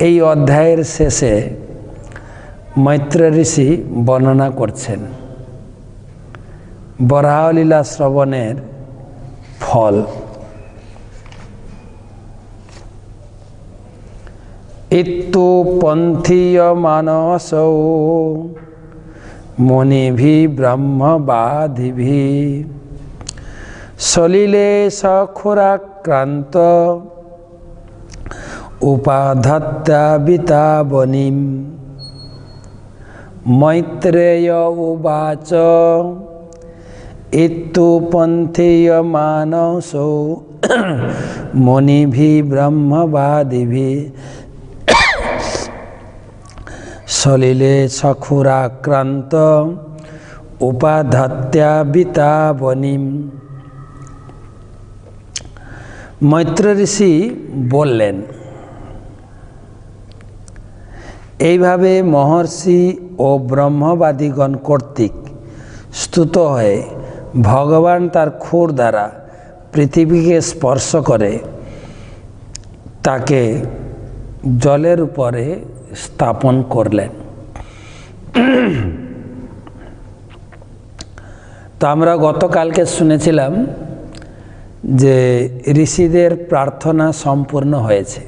এই অধ্যায়ের শেষে মৈত্র ঋষি বর্ণনা করছেন বরাহলীলা শ্রবণের ফল। ইত্যু পন্থীয় মানসৌ মুনিভি ব্রহ্মবাদিভি সলিলে সখুরাক্রান্ত উপাধত্যাবিতাবনিম। মৈত্রেয় উবাচ ইত্যু পন্থীয় মানসৌ মুনিভি ব্রহ্মবাদিভি সলিলে সখুরাক্রান্ত উপাধত্যাবিতাবনিম। মৈত্র ঋষি বললেন, এইভাবে মহর্ষি ও ব্রহ্মবাদীগণ কর্তৃক স্তুত হয়ে ভগবান তার ক্ষুর দ্বারা পৃথিবীকে স্পর্শ করে তাকে জলের উপরে স্থাপন করলেন। তো আমরা গতকালকে শুনেছিলাম যে ঋষিদের প্রার্থনা সম্পূর্ণ হয়েছে।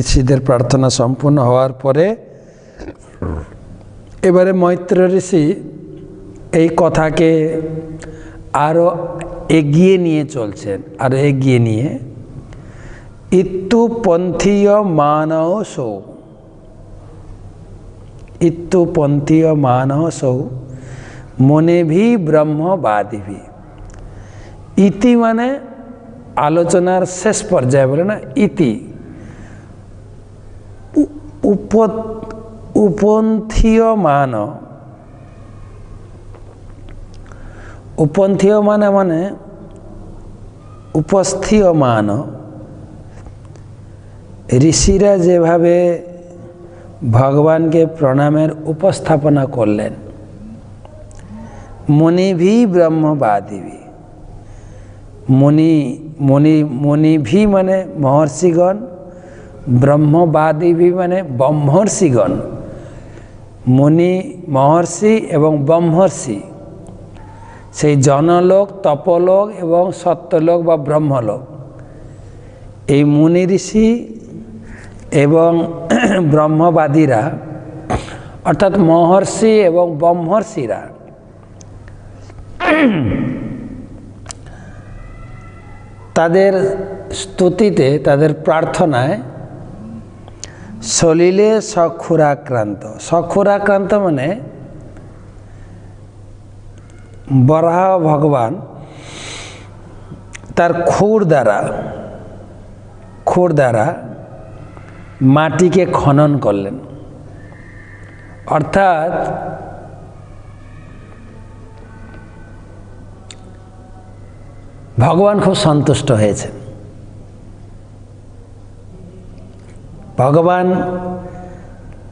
ঋষিদের প্রার্থনা সম্পূর্ণ হওয়ার পরে এবারে মৈত্র ঋষি এই কথাকে আরও এগিয়ে নিয়ে চলছেন, আরও এগিয়ে নিয়ে ইত্যু পন্থীয় মানসৌ, ইত্যু পন্থীয় মানসৌ মুনিভি ব্রহ্মবাদিভি। ইতি মানে আলোচনার শেষ পর্যায়ে বলে না, ইতি উপন্থীয়মান। উপন্থীয়মান মানে উপস্থীয়মান। ঋষিরা যেভাবে ভগবানকে প্রণামের উপস্থাপনা করলেন, মুনিভি ব্রহ্মবাদিভি, মুনিভি মানে মহর্ষিগণ, ব্রহ্মবাদিভি মানে ব্রহ্মর্ষিগণ। মুনি, মহর্ষি এবং ব্রহ্মর্ষি, সেই জনলোক, তপলোক এবং সত্যলোক বা ব্রহ্মলোক। এই মুনি ঋষি এবং ব্রহ্মবাদীরা অর্থাৎ মহর্ষি এবং ব্রহ্মর্ষিরা তাদের স্তুতিতে, তাদের প্রার্থনায় সলিলে সখুরাক্রান্ত। সখুরাক্রান্ত মানে বরাহ ভগবান তার ক্ষুর দ্বারা মাটিকে খনন করলেন। অর্থাৎ ভগবান খুব সন্তুষ্ট হয়েছেন। ভগবান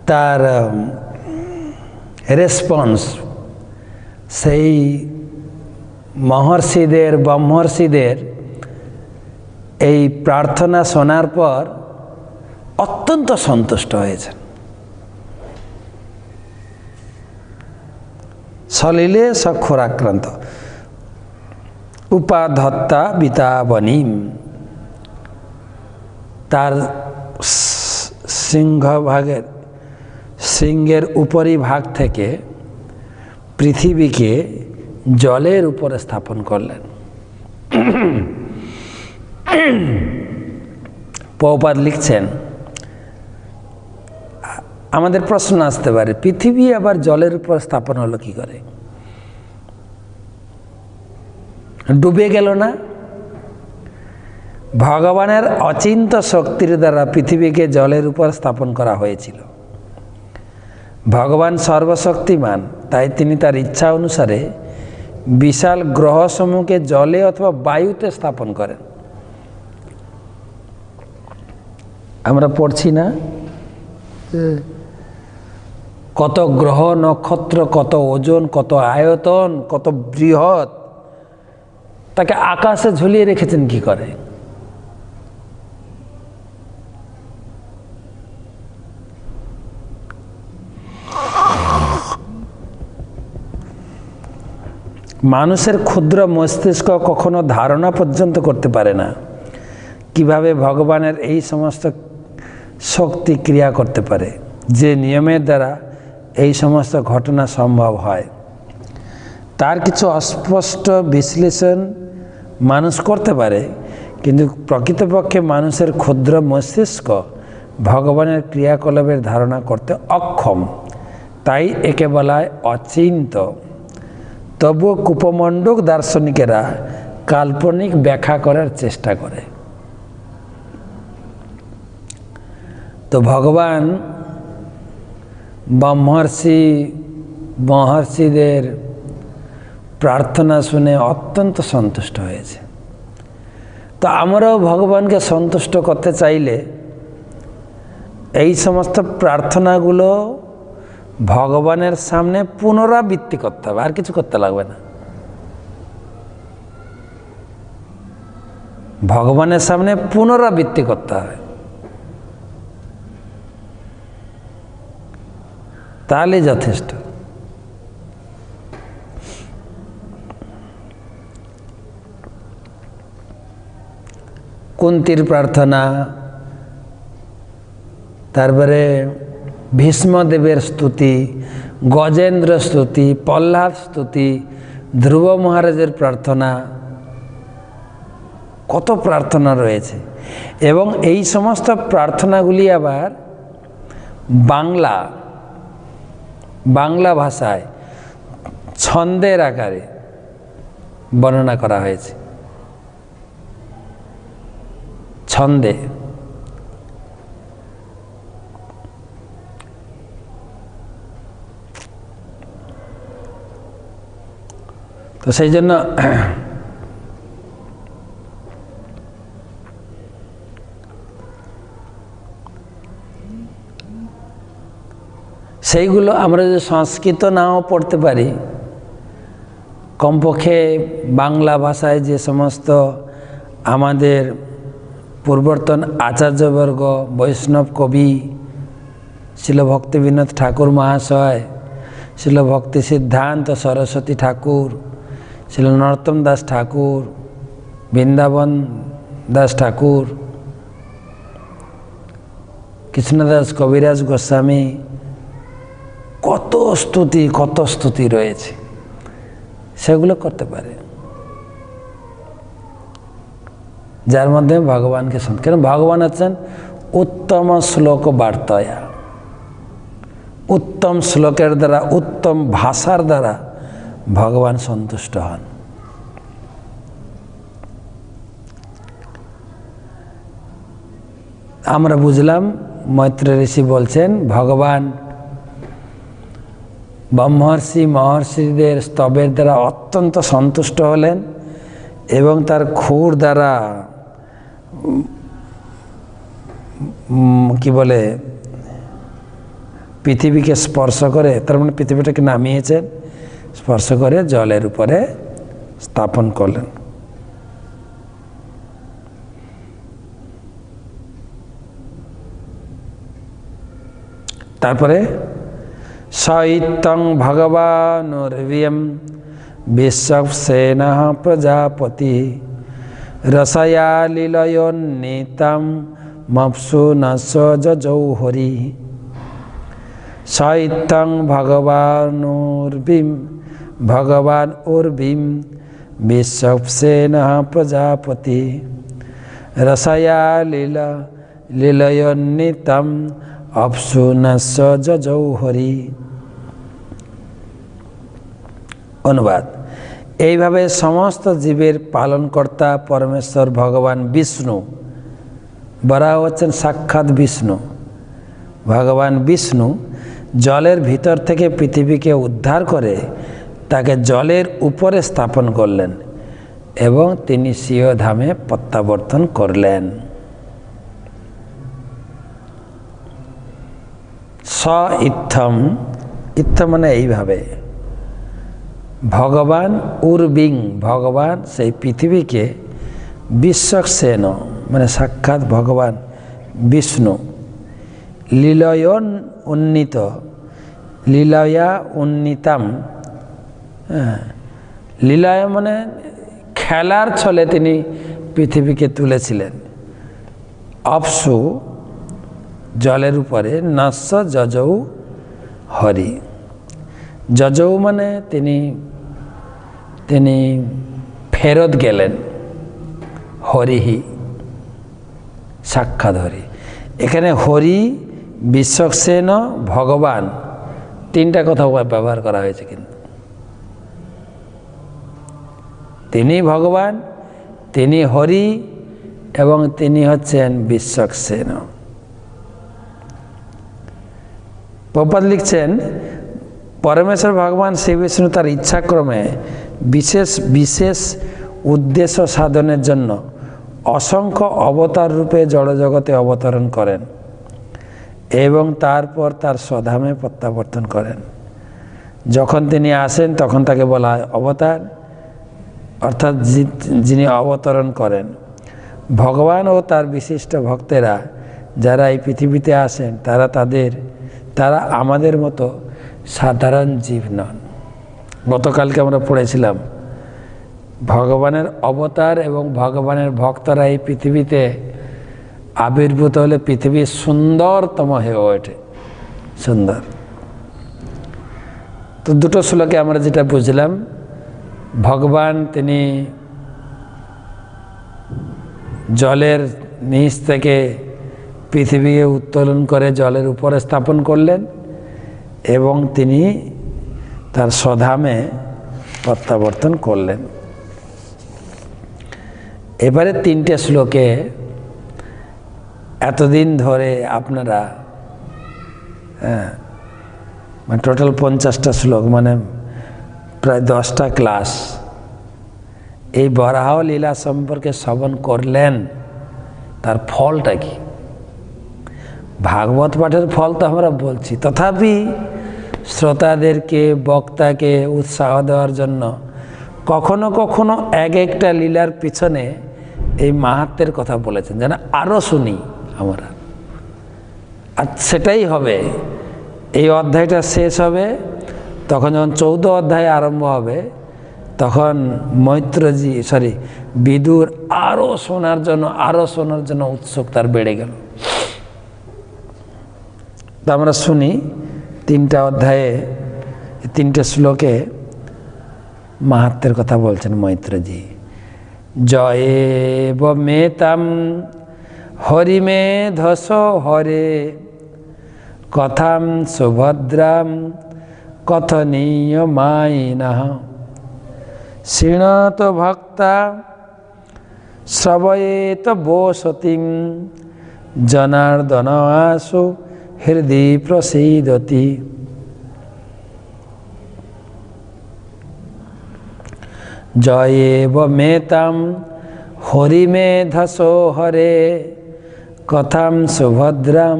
তার রেসপন্স সেই মহর্ষিদের, ব্রহ্মর্ষিদের এই প্রার্থনা শোনার পর অত্যন্ত সন্তুষ্ট হয়েছেন। সলিলে সখুরাক্রান্ত উপাধত্তা বিতাবনিম। তার সিংহের উপরি ভাগ থেকে পৃথিবীকে জলের উপরে স্থাপন করলেন। প্রভুপাদ লিখছেন, আমাদের প্রশ্ন আসতে পারে, পৃথিবী আবার জলের উপর স্থাপন হলো কি করে? ডুবে গেল না? ভগবানের অচিন্ত শক্তির দ্বারা পৃথিবীকে জলের উপর স্থাপন করা হয়েছিল। ভগবান সর্বশক্তিমান, তাই তিনি তার ইচ্ছা অনুসারে বিশাল গ্রহসমূহকে জলে অথবা বায়ুতে স্থাপন করেন। আমরা পড়ছি না কত গ্রহ নক্ষত্র, কত ওজন, কত আয়তন, কত বৃহৎ, তাকে আকাশে ঝুলিয়ে রেখেছেন কি করে? মানুষের ক্ষুদ্র মস্তিষ্ক কখনো ধারণা পর্যন্ত করতে পারে না কিভাবে ভগবানের এই সমস্ত শক্তি ক্রিয়া করতে পারে, যে নিয়মের দ্বারা এই সমস্ত ঘটনা সম্ভব হয়। তার কিছু অস্পষ্ট বিশ্লেষণ মানুষ করতে পারে, কিন্তু প্রকৃতপক্ষে মানুষের ক্ষুদ্র মস্তিষ্ক ভগবানের ক্রিয়াকলাপের ধারণা করতে অক্ষম, তাই একে বলা হয় অচিন্ত। তবুও কুপমণ্ডক দার্শনিকেরা কাল্পনিক ব্যাখ্যা করার চেষ্টা করে। তো ভগবান মহর্ষিদের প্রার্থনা শুনে অত্যন্ত সন্তুষ্ট হয়েছে। তো আমরাও ভগবানকে সন্তুষ্ট করতে চাইলে এই সমস্ত প্রার্থনাগুলো ভগবানের সামনে পুনরাবৃত্তি করতে হবে, আর কিছু করতে লাগবে না। ভগবানের সামনে পুনরাবৃত্তি করতে হবে, তাহলে যথেষ্ট। কুন্তির প্রার্থনা, তারপরে ভীষ্মদেবের স্তুতি, গজেন্দ্র স্তুতি, প্রহ্লাদ স্তুতি, ধ্রুব মহারাজের প্রার্থনা, কত প্রার্থনা রয়েছে। এবং এই সমস্ত প্রার্থনাগুলি আবার বাংলা ভাষায় ছন্দের আকারে বর্ণনা করা হয়েছে। ছন্দে। তো সেই জন্য সেইগুলো আমরা যদি সংস্কৃত নাও পড়তে পারি, কমপক্ষে বাংলা ভাষায় যে সমস্ত আমাদের পূর্বতন আচার্যবর্গ, বৈষ্ণব কবি, শিল ভক্তিবিনোদ ঠাকুর মহাশয়, শিল ভক্তি সিদ্ধান্ত সরস্বতী ঠাকুর, শিল নরোত্তম দাস ঠাকুর, বৃন্দাবন দাস ঠাকুর, কৃষ্ণদাস কবিরাজ গোস্বামী, কত স্তুতি রয়েছে, সেগুলো করতে পারে, যার মাধ্যমে ভগবানকে কেন ভগবান হচ্ছেন উত্তম শ্লোক বার্তায়া, উত্তম শ্লোকের দ্বারা, উত্তম ভাষার দ্বারা ভগবান সন্তুষ্ট হন। আমরা বুঝলাম মৈত্র ঋষি বলছেন ভগবান মহর্ষিদের স্তবের দ্বারা অত্যন্ত সন্তুষ্ট হলেন এবং তার ক্ষুর দ্বারা কি বলে পৃথিবীকে স্পর্শ করে, তার মানে পৃথিবীটাকে নামিয়েছেন, স্পর্শ করে জলের উপরে স্থাপন করলেন। তারপরে সৈত্যং ভগবানুর্বিয়ম বিশ্বসেনঃ প্রজাপতি রসয়া লীলয়োন্নীতম মপ্সু নস যজৌ হরি। সৈত্যং ভগবান উর্বিম বিশ্বসেনঃ প্রজাপতি রসয়া লীলয়োন্নীতম অপ্সু নস যজৌ হরি। অনুবাদ: এইভাবে সমস্ত জীবের পালনকর্তা পরমেশ্বর ভগবান বিষ্ণু, বরাহ হচ্ছেন সাক্ষাৎ বিষ্ণু, ভগবান বিষ্ণু জলের ভিতর থেকে পৃথিবীকে উদ্ধার করে তাকে জলের উপরে স্থাপন করলেন এবং তিনি স্বীয় ধামে প্রত্যাবর্তন করলেন। স ইত্থম, ইত্থম মানে এইভাবে, ভগবান উর্বিং, ভগবান সেই পৃথিবীকে বিশ্বসেন মানে সাক্ষাৎ ভগবান বিষ্ণু, লীলয়ন উন্নীত, লীলয়া উন্নীতাম লীলায় মানে খেলার ছলে তিনি পৃথিবীকে তুলেছিলেন। অপসু জলের উপরে, নস্য যজৌ হরি। যজৌ মানে তিনি ফেরত গেলেন, হরিহি সাক্ষাৎ হরি। এখানে হরি, বিশ্বক্সেন, ভগবান তিনটা কথা ব্যবহার করা হয়েছে, কিন্তু তিনি ভগবান, তিনি হরি এবং তিনি হচ্ছেন বিশ্বক্সেন। প্রপাত লিখছেন, পরমেশ্বর ভগবান শ্রী বিষ্ণু তার ইচ্ছাক্রমে বিশেষ বিশেষ উদ্দেশ্য সাধনের জন্য অসংখ্য অবতার রূপে জড়জগতে অবতরণ করেন এবং তারপর তার স্বধামে প্রত্যাবর্তন করেন। যখন তিনি আসেন তখন তাকে বলা হয় অবতার, অর্থাৎ যিনি অবতরণ করেন। ভগবান ও তার বিশিষ্ট ভক্তেরা যারা এই পৃথিবীতে আসেন তারা আমাদের মতো সাধারণ জীব নন। গতকালকে আমরা পড়েছিলাম ভগবানের অবতার এবং ভগবানের ভক্তরা এই পৃথিবীতে আবির্ভূত হলে পৃথিবী সুন্দরতম হয়ে ওঠে। সুন্দর। তো দুটো শ্লোকে আমরা যেটা বুঝলাম, ভগবান তিনি জলের নিচ থেকে পৃথিবীকে উত্তোলন করে জলের উপরে স্থাপন করলেন এবং তিনি তার স্বধামে প্রত্যাবর্তন করলেন। এবারে তিনটে শ্লোকে এতদিন ধরে আপনারা মানে টোটাল 50টা শ্লোক, মানে প্রায় 10টা ক্লাস এই বরাহ লীলা সম্পর্কে শ্রবণ করলেন। তার ফলটা কি? ভাগবত পাঠের ফল তো আমরা বলছি, তথাপি শ্রোতাদেরকে, বক্তাকে উৎসাহ দেওয়ার জন্য কখনো কখনো এক একটা লীলার পিছনে এই মাহাত্ম্যের কথা বলেছেন, যেন আরও শুনি আমরা। আর সেটাই হবে, এই অধ্যায়টা শেষ হবে, তখন যখন 14 অধ্যায় আরম্ভ হবে তখন বিদুর আরও শোনার জন্য উৎসুক তার বেড়ে গেল। তো আমরা শুনি 3টা অধ্যায়ে 3টে শ্লোকে মাহাত্ম্যের কথা বলছেন মৈত্রজি। জয়েব মেতাম হরিমেধস হরে কথাম সুভদ্রাম কথনীয় মাইনঃ শৃণত ভক্তা শ্রবয়েত বসতিম জনার্দন আশু হৃদি প্রসীদতি। জয়েব মেতাম হরিমেধসো হরে কথাম সুভদ্রাম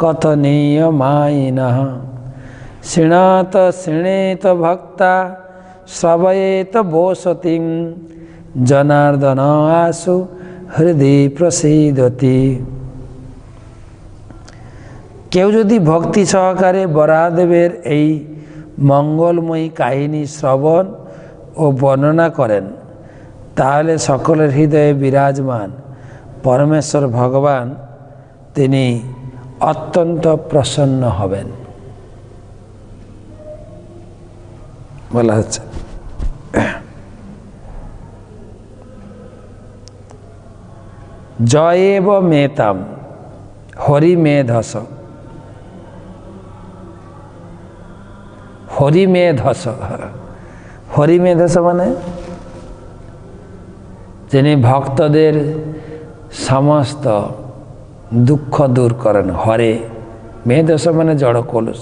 কথনীয় মাইনঃ শৃণেত ভক্তা শ্রবয়েত বসতিম জনার্দন আশু হৃদি প্রসীদতি। কেউ যদি ভক্তি সহকারে বরাহদেবের এই মঙ্গলময়ী কাহিনী শ্রবণ ও বর্ণনা করেন, তাহলে সকলের হৃদয়ে বিরাজমান পরমেশ্বর ভগবান তিনি অত্যন্ত প্রসন্ন হবেন বলা হচ্ছে। জয়েব মেতাম হরিমেধস। হরিমেধস মানে যিনি ভক্তদের সমস্ত দুঃখ দূর করেন। হরে মেধস মানে জড় কলুষ,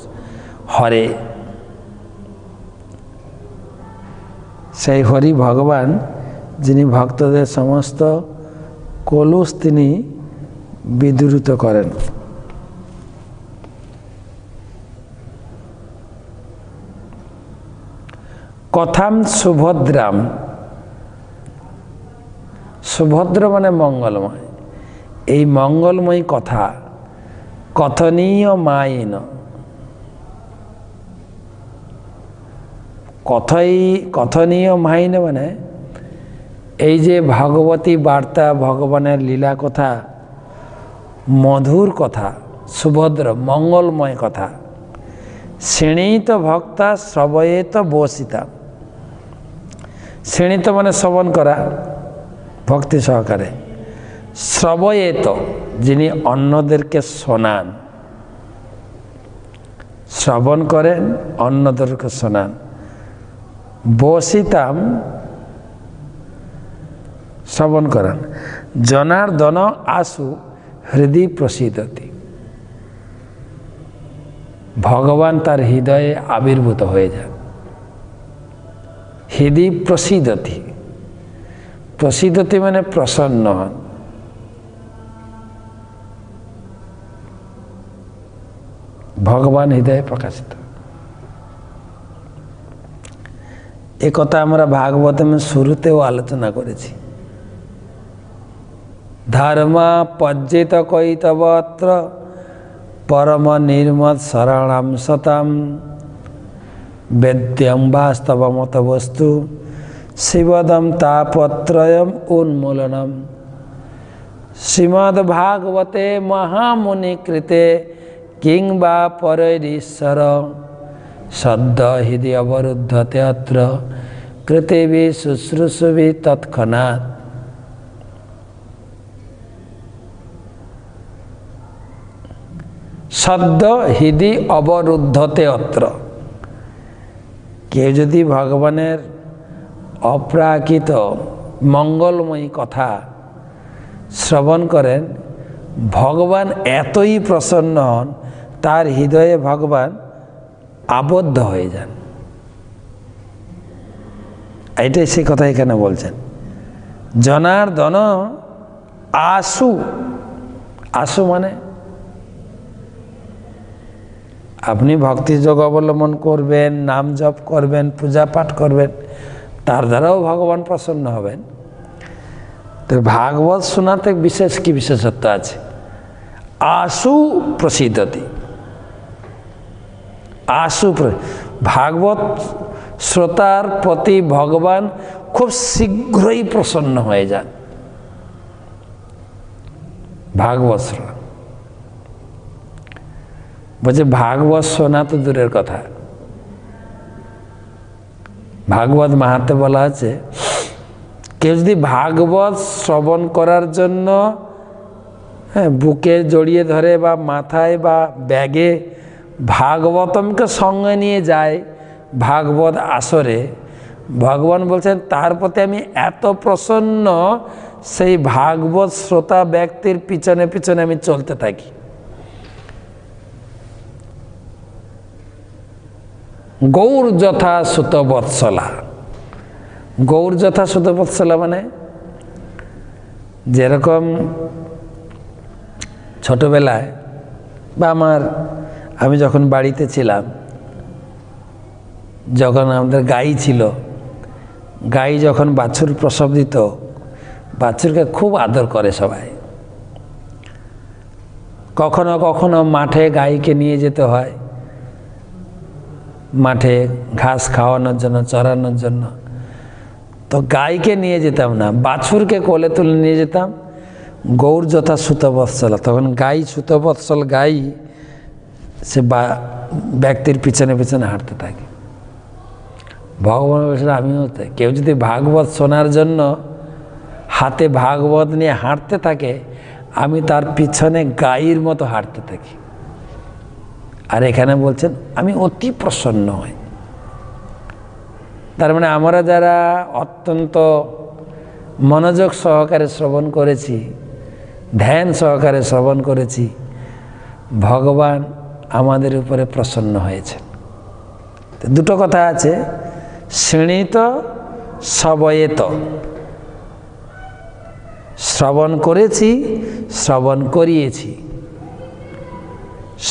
হরে সেই হরি ভগবান যিনি ভক্তদের সমস্ত কলুষ তিনি বিদূরিত করেন। কথাম সুভদ্রাম, সুভদ্র মানে মঙ্গলময়, এই মঙ্গলময়ী কথা কথনীয় মাইন, কথনীয় মাহিনী মানে এই যে ভাগবতী বার্তা, ভগবানের লীলা কথা, মধুর কথা, সুভদ্র মঙ্গলময় কথা, শ্রেণীত ভক্তা শ্রবয়েত বসিতা। শ্রেণীত মানে শ্রবণ করা ভক্তি সহকারে, শ্রবয়েত যিনি অন্যদেরকে শোনান, শ্রবণ করেন অন্যদেরকে শোনান, বসিতাম শ্রবণ করেন, জনার্দন আশু হৃদয় প্রসিদ্ধতি, ভগবান তার হৃদয়ে আবির্ভূত হয়ে যান। হৃদয় প্রসিদ্ধতি, প্রসিদ্ধতি মানে প্রসন্ন হন। ভগবান হৃদয়ে প্রকাশিত। এ কথা আমরা ভাগবতের শুরুতেও আলোচনা করেছি। ধর্মা পজ্জিত কৈতবত্র পরম নির্মদ শরণাম সতাম বেদ্যম বাস্তবমত বস্তু শিবদম তাপত্রয়ম উন্মূলনম। শ্রীমদ্ ভাগবতে মহামুনি কৃতে কিংবা পরৈরীশ্বর সদ্য হৃদয় অবরুদ্ধতে অত্র কৃতেবি শুশ্রূষুবি তৎক্ষণাৎ। সদ্য হৃদয় অবরুদ্ধতে অত্র। কেউ যদি ভগবানের অপ্রাকৃত মঙ্গলময়ী কথা শ্রবণ করেন, ভগবান এতই প্রসন্ন হন, তার হৃদয়ে ভগবান আবদ্ধ হয়ে যান। এইটাই সে কথা এখানে বলছেন। জনার্দন আশু, আশু মানে আপনি ভক্তিযোগ অবলম্বন করবেন, নাম জপ করবেন, পূজা পাঠ করবেন, তার দ্বারাও ভগবান প্রসন্ন হবেন। তো ভাগবত শোনাতে বিশেষ কি বিশেষত্ব আছে? আশু প্রসিদ্ধতি, আশু ভাগবত শ্রোতার প্রতি ভগবান খুব শীঘ্রই প্রসন্ন হয়ে যান। ভাগবত শ্রোতা বলছে ভাগবত শোনা তো দূরের কথা, ভাগবত মাহাত্ম্যে বলা আছে কেউ যদি ভাগবত শ্রবণ করার জন্য বুকে জড়িয়ে ধরে বা মাথায় বা ব্যাগে ভাগবতমকে সঙ্গে নিয়ে যায় ভাগবত আসরে, ভগবান বলছেন তার প্রতি আমি এত প্রসন্ন, সেই ভাগবত শ্রোতা ব্যক্তির পিছনে পিছনে আমি চলতে থাকি। গৌর যথা সুতবৎসলা। গৌর যথা সুতবৎসলা মানে যেরকম ছোটবেলায় বা আমি যখন বাড়িতে ছিলাম, যখন আমাদের গাই ছিল, গাই যখন বাছুর প্রসব দিত, বাছুরকে খুব আদর করে সবাই। কখনো কখনো মাঠে গাইকে নিয়ে যেতে হয়, মাঠে ঘাস খাওয়ানোর জন্য, চড়ানোর জন্য। তো গাইকে নিয়ে যেতাম না, বাছুরকে কোলে তুলে নিয়ে যেতাম। গৌর যথা সুতবৎসলা, তখন গাই সুতবৎসল গাই সে ব্যক্তির পিছনে পিছনে হাঁটতে থাকে। ভগবান বলছেন আমিও তাই। কেউ যদি ভাগবত শোনার জন্য হাতে ভাগবত নিয়ে হাঁটতে থাকে, আমি তার পিছনে গাইয়ের মতো হাঁটতে থাকি। আর এখানে বলছেন আমি অতি প্রসন্ন হই। তার মানে আমরা যারা অত্যন্ত মনোযোগ সহকারে শ্রবণ করেছি, ধ্যান সহকারে শ্রবণ করেছি, ভগবান আমাদের উপরে প্রসন্ন হয়েছেন। দুটো কথা আছে, শ্রেণীত শ্রবয়েত, শ্রবণ করেছি, শ্রবণ করিয়েছি।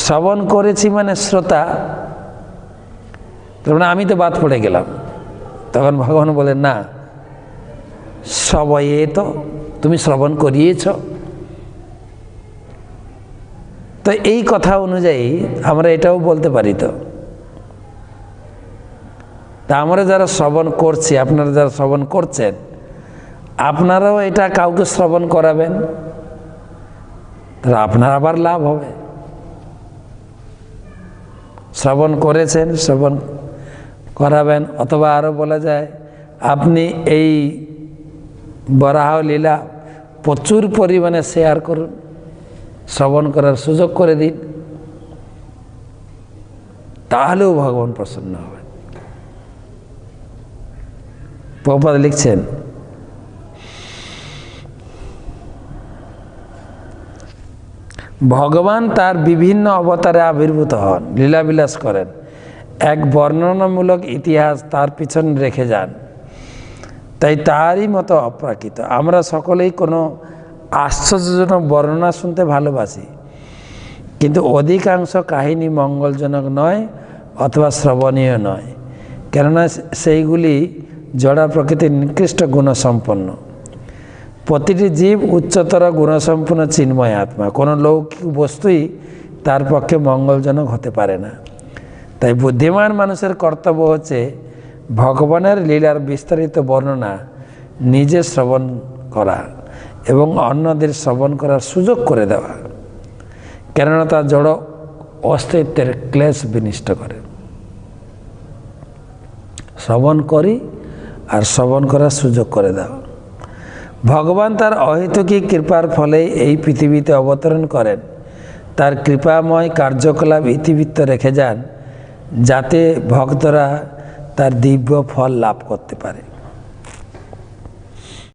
শ্রবণ করেছি মানে শ্রোতা, তার মানে আমি তো বাদ পড়ে গেলাম। তখন ভগবান বলেন না, শ্রবয়েত, তুমি শ্রবণ করিয়েছ। তো এই কথা অনুযায়ী আমরা এটাও বলতে পারি তো তা আমরা যারা শ্রবণ করছি, আপনারা যারা শ্রবণ করছেন, আপনারাও এটা কাউকে শ্রবণ করাবেন, তাহলে আপনার আবার লাভ হবে। শ্রবণ করেছেন, শ্রবণ করাবেন। অথবা আরও বলা যায়, আপনি এই বরাহ লীলা প্রচুর পরিমাণে শেয়ার করুন, শ্রবণ করার সুযোগ করে দিন, তাহলেও ভগবান প্রসন্ন হবেন। প্রভুপাদ লিখছেন, ভগবান তার বিভিন্ন অবতারে আবির্ভূত হন, লীলাবিলাস করেন, এক বর্ণনামূলক ইতিহাস তার পিছনে রেখে যান, তাই তারই মতো অপ্রাকৃত। আমরা সকলেই কোনো আশ্চর্যজনক বর্ণনা শুনতে ভালোবাসি, কিন্তু অধিকাংশ কাহিনী মঙ্গলজনক নয় অথবা শ্রবণীয় নয়, কেননা সেইগুলি জড়া প্রকৃতির নিকৃষ্ট গুণসম্পন্ন। প্রতিটি জীব উচ্চতর গুণসম্পন্ন চিন্ময় আত্মা, কোনো লৌকিক বস্তুই তার পক্ষে মঙ্গলজনক হতে পারে না। তাই বুদ্ধিমান মানুষের কর্তব্য হচ্ছে ভগবানের লীলার বিস্তারিত বর্ণনা নিজে শ্রবণ করা এবং অন্যদের শ্রবণ করার সুযোগ করে দেওয়া, কেননা তা জড় অস্তিত্বের ক্লেশ বিনষ্ট করে। শ্রবণ করি আর শ্রবণ করার সুযোগ করে দেওয়া। ভগবান তার অহেতুকী কৃপার ফলে এই পৃথিবীতে অবতরণ করেন, তার কৃপাময় কার্যকলাপ ইতিবৃত্ত রেখে যান, যাতে ভক্তরা তার দিব্য ফল লাভ করতে পারে।